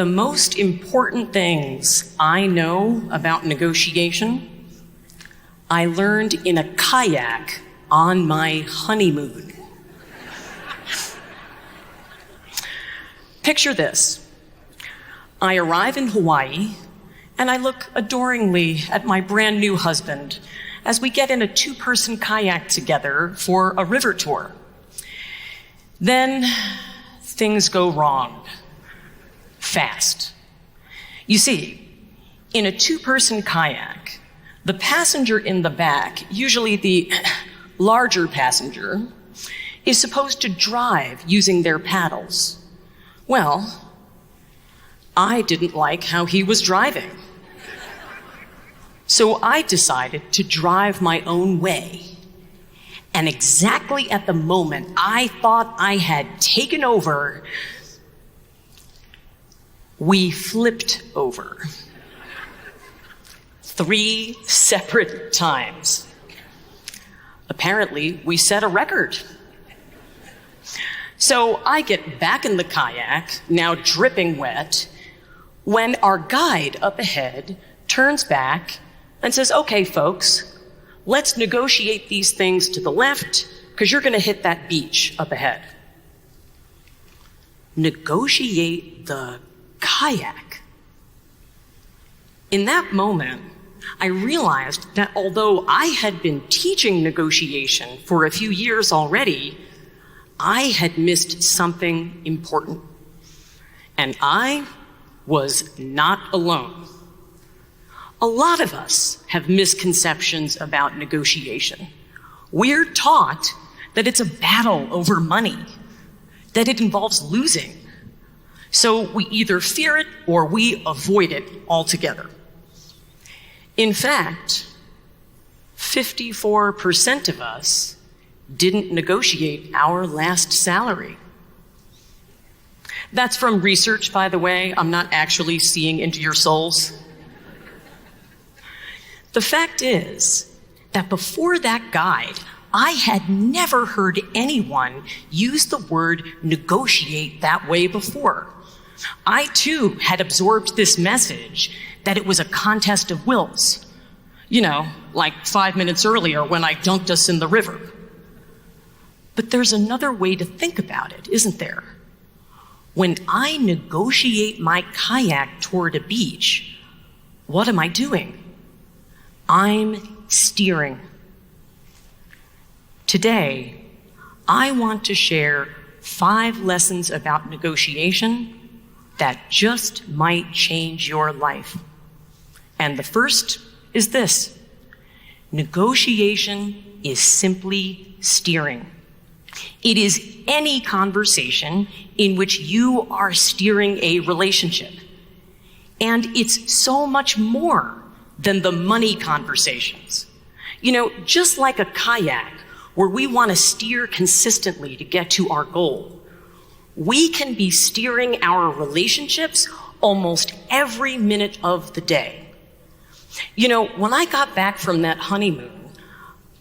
The most important things I know about negotiation, I learned in a kayak on my honeymoon. Picture this. I arrive in Hawaii, and I look adoringly at my brand new husband as we get in a 2-person kayak together for a river tour. Then things go wrong. Fast. You see, in a 2-person kayak, the passenger in the back, usually the larger passenger, is supposed to drive using their paddles. Well, I didn't like how he was driving. So I decided to drive my own way. And exactly at the moment I thought I had taken over, we flipped over 3 separate times. Apparently, we set a record. So I get back in the kayak, now dripping wet, when our guide up ahead turns back and says, "Okay, folks, let's negotiate these things to the left, because you're going to hit that beach up ahead." Negotiate the kayak. In that moment, I realized that although I had been teaching negotiation for a few years already, I had missed something important. And I was not alone. A lot of us have misconceptions about negotiation. We're taught that it's a battle over money, that it involves losing. So we either fear it or we avoid it altogether. In fact, 54% of us didn't negotiate our last salary. That's from research, by the way. I'm not actually seeing into your souls. The fact is that before that guide, I had never heard anyone use the word negotiate that way before. I too had absorbed this message that it was a contest of wills. You know, like 5 minutes earlier when I dunked us in the river. But there's another way to think about it, isn't there? When I negotiate my kayak toward a beach, what am I doing? I'm steering. Today, I want to share 5 lessons about negotiation that just might change your life. And the first is this: negotiation is simply steering. It is any conversation in which you are steering a relationship. And it's so much more than the money conversations. You know, just like a kayak where we want to steer consistently to get to our goal, we can be steering our relationships almost every minute of the day. You know, when I got back from that honeymoon,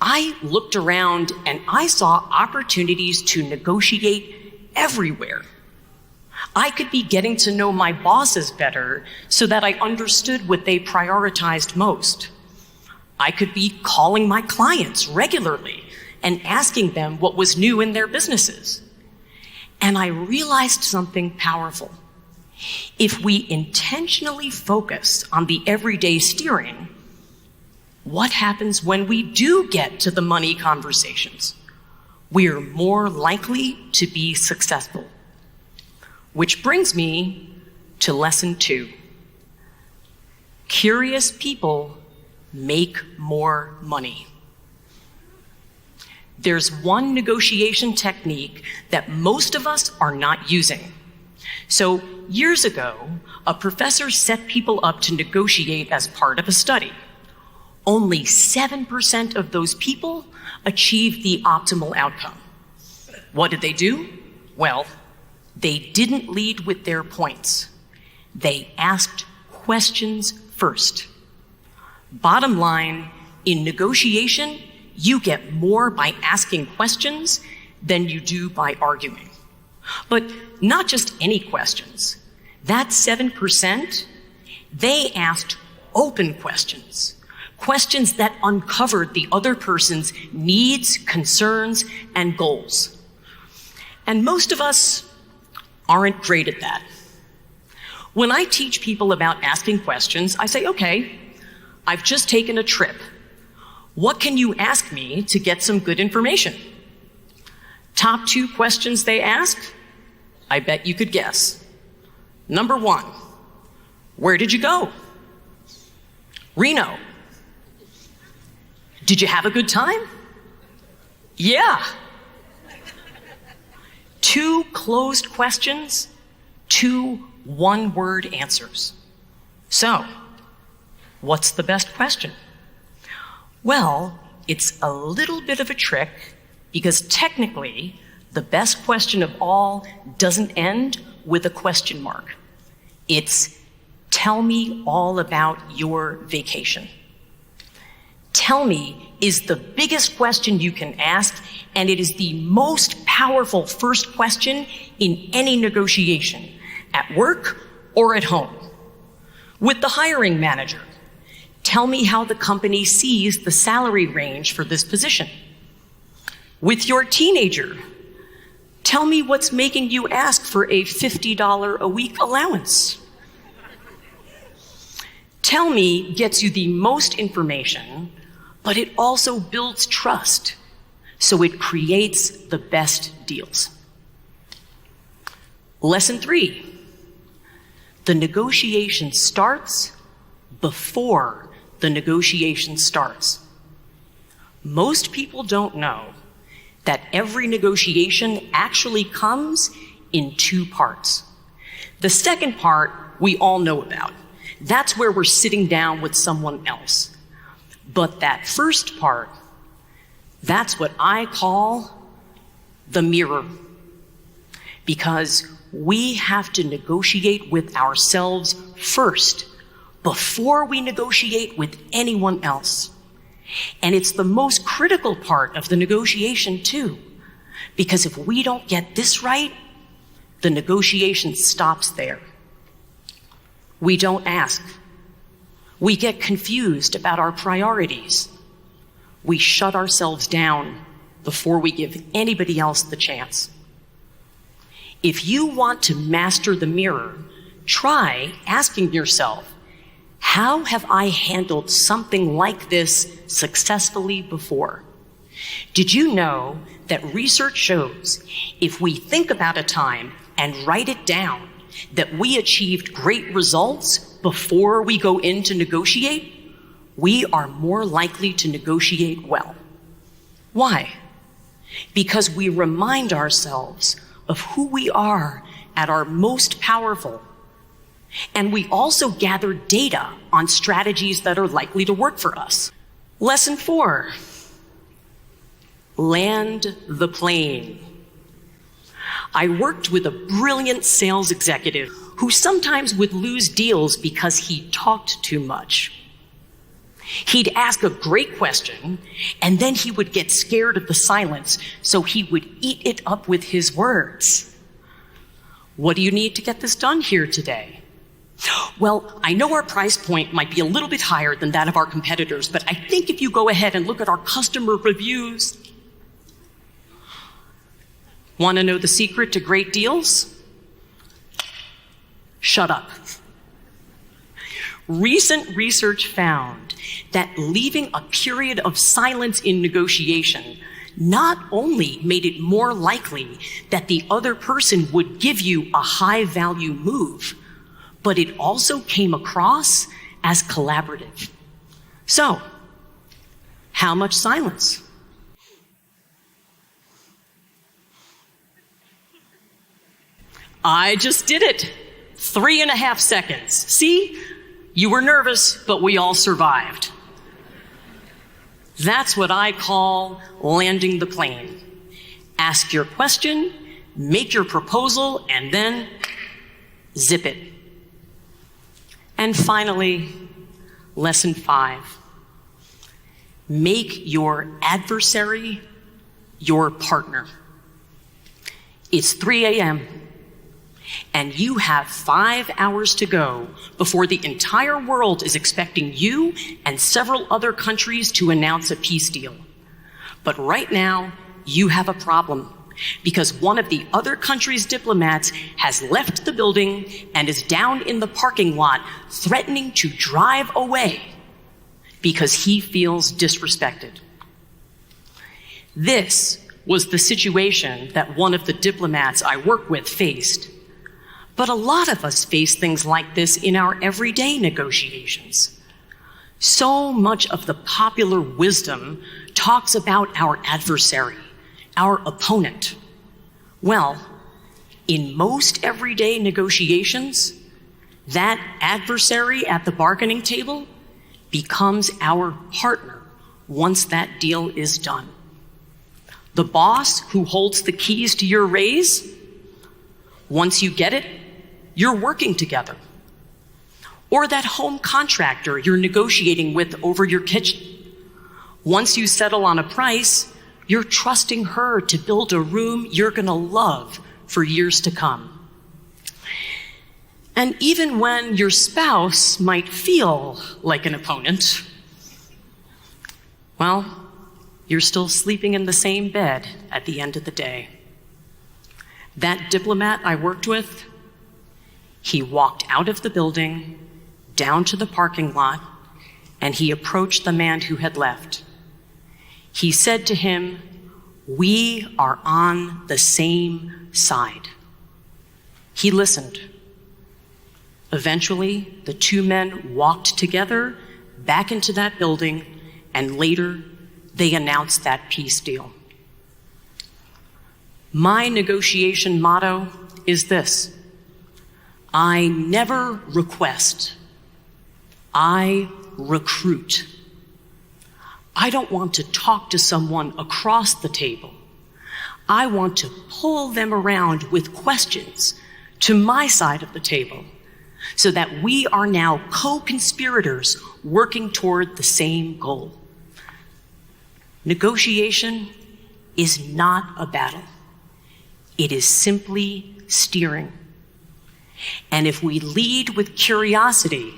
I looked around and I saw opportunities to negotiate everywhere. I could be getting to know my bosses better so that I understood what they prioritized most. I could be calling my clients regularly and asking them what was new in their businesses. And I realized something powerful. If we intentionally focus on the everyday steering, what happens when we do get to the money conversations? We're more likely to be successful. Which brings me to lesson 2. Curious people make more money. There's one negotiation technique that most of us are not using. So years ago, a professor set people up to negotiate as part of a study. Only 7% of those people achieved the optimal outcome. What did they do? Well, they didn't lead with their points. They asked questions first. Bottom line, in negotiation, you get more by asking questions than you do by arguing. But not just any questions. That 7%, they asked open questions, questions that uncovered the other person's needs, concerns, and goals. And most of us aren't great at that. When I teach people about asking questions, I say, okay, I've just taken a trip. What can you ask me to get some good information? Top 2 questions they ask, I bet you could guess. Number 1, where did you go? Reno. Did you have a good time? Yeah. 2 closed questions, 2 one-word answers. So, what's the best question? Well, it's a little bit of a trick because technically, the best question of all doesn't end with a question mark. It's, tell me all about your vacation. Tell me is the biggest question you can ask, and it is the most powerful first question in any negotiation, at work or at home. With the hiring manager, tell me how the company sees the salary range for this position. With your teenager, tell me what's making you ask for a $50 a week allowance. Tell me gets you the most information, but it also builds trust, so it creates the best deals. Lesson 3, the negotiation starts before the negotiation starts. Most people don't know that every negotiation actually comes in 2 parts. The second part we all know about. That's where we're sitting down with someone else. But that first part, that's what I call the mirror. Because we have to negotiate with ourselves first before we negotiate with anyone else. And it's the most critical part of the negotiation too, because if we don't get this right, the negotiation stops there. We don't ask. We get confused about our priorities. We shut ourselves down before we give anybody else the chance. If you want to master the mirror, try asking yourself, how have I handled something like this successfully before? Did you know that research shows if we think about a time and write it down, that we achieved great results before we go in to negotiate, we are more likely to negotiate well. Why? Because we remind ourselves of who we are at our most powerful. And we also gather data on strategies that are likely to work for us. Lesson 4, land the plane. I worked with a brilliant sales executive who sometimes would lose deals because he talked too much. He'd ask a great question, and then he would get scared of the silence, so he would eat it up with his words. What do you need to get this done here today? Well, I know our price point might be a little bit higher than that of our competitors, but I think if you go ahead and look at our customer reviews. Want to know the secret to great deals? Shut up. Recent research found that leaving a period of silence in negotiation not only made it more likely that the other person would give you a high-value move, but it also came across as collaborative. So, how much silence? I just did it. 3.5 seconds. See? You were nervous, but we all survived. That's what I call landing the plane. Ask your question, make your proposal, and then zip it. And finally, lesson 5. Make your adversary your partner. It's 3 a.m. and you have 5 hours to go before the entire world is expecting you and several other countries to announce a peace deal. But right now, you have a problem because one of the other country's diplomats has left the building and is down in the parking lot threatening to drive away because he feels disrespected. This was the situation that one of the diplomats I work with faced. But a lot of us face things like this in our everyday negotiations. So much of the popular wisdom talks about our adversary, our opponent. Well, in most everyday negotiations, that adversary at the bargaining table becomes our partner once that deal is done. The boss who holds the keys to your raise, once you get it, you're working together. Or that home contractor you're negotiating with over your kitchen. Once you settle on a price, you're trusting her to build a room you're going to love for years to come. And even when your spouse might feel like an opponent, well, you're still sleeping in the same bed at the end of the day. That diplomat I worked with, he walked out of the building, down to the parking lot, and he approached the man who had left. He said to him, "We are on the same side." He listened. Eventually, the two men walked together back into that building, and later, they announced that peace deal. My negotiation motto is this: I never request, I recruit. I don't want to talk to someone across the table. I want to pull them around with questions to my side of the table so that we are now co-conspirators working toward the same goal. Negotiation is not a battle. It is simply steering. And if we lead with curiosity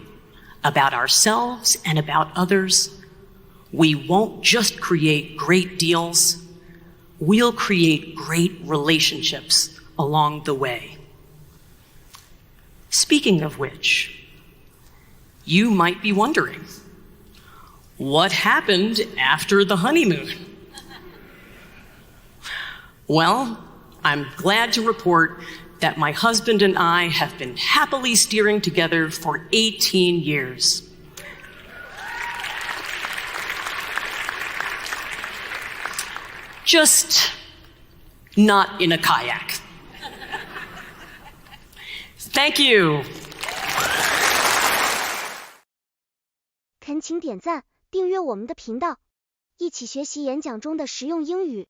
about ourselves and about others, we won't just create great deals, we'll create great relationships along the way. Speaking of which, you might be wondering, what happened after the honeymoon? Well, I'm glad to report that my husband and I have been happily steering together for 18 years. Just not in a kayak. Thank you. 恳请点赞，订阅我们的频道，一起学习演讲中的实用英语。